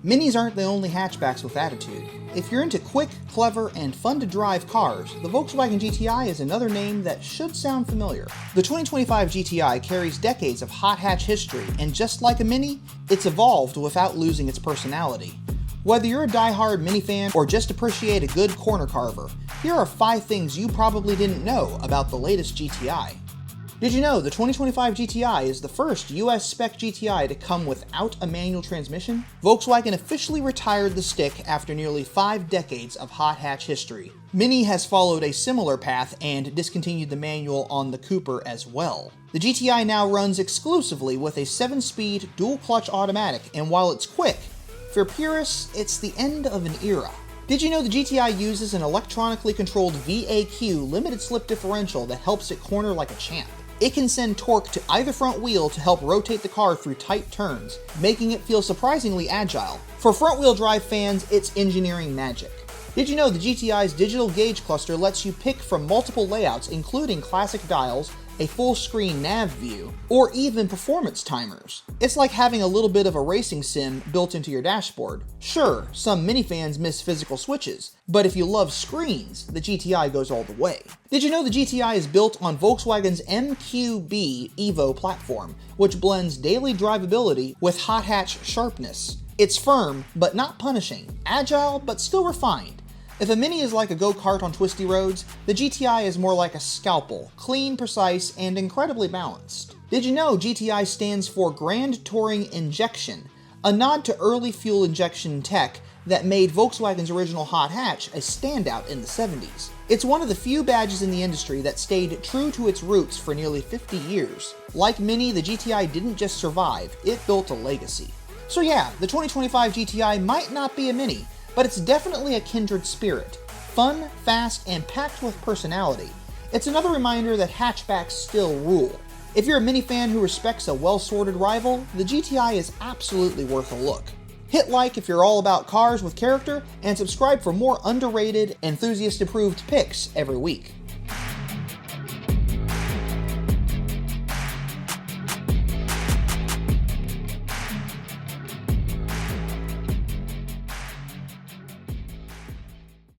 Minis aren't the only hatchbacks with attitude. If you're into quick, clever, and fun-to-drive cars, the Volkswagen GTI is another name that should sound familiar. The 2025 GTI carries decades of hot hatch history, and just like a Mini, it's evolved without losing its personality. Whether you're a die-hard Mini fan or just appreciate a good corner carver, here are 5 things you probably didn't know about the latest GTI. Did you know the 2025 GTI is the first US spec GTI to come without a manual transmission? Volkswagen officially retired the stick after nearly 5 decades of hot hatch history. Mini has followed a similar path and discontinued the manual on the Cooper as well. The GTI now runs exclusively with a 7-speed dual-clutch automatic, and while it's quick, for purists, it's the end of an era. Did you know the GTI uses an electronically controlled VAQ limited slip differential that helps it corner like a champ? It can send torque to either front wheel to help rotate the car through tight turns, making it feel surprisingly agile. For front-wheel drive fans, it's engineering magic. Did you know the GTI's digital gauge cluster lets you pick from multiple layouts, including classic dials, a full-screen nav view, or even performance timers? It's like having a little bit of a racing sim built into your dashboard. Sure, some Mini fans miss physical switches, but if you love screens, the GTI goes all the way. Did you know the GTI is built on Volkswagen's MQB Evo platform, which blends daily drivability with hot hatch sharpness? It's firm, but not punishing, agile, but still refined. If a Mini is like a go-kart on twisty roads, the GTI is more like a scalpel, clean, precise, and incredibly balanced. Did you know GTI stands for Grand Touring Injection, a nod to early fuel injection tech that made Volkswagen's original hot hatch a standout in the 70s. It's one of the few badges in the industry that stayed true to its roots for nearly 50 years. Like Mini, the GTI didn't just survive, it built a legacy. So yeah, the 2025 GTI might not be a Mini, but it's definitely a kindred spirit. Fun, fast, and packed with personality. It's another reminder that hatchbacks still rule. If you're a Mini fan who respects a well-sorted rival, the GTI is absolutely worth a look. Hit like if you're all about cars with character, and subscribe for more underrated, enthusiast-approved picks every week.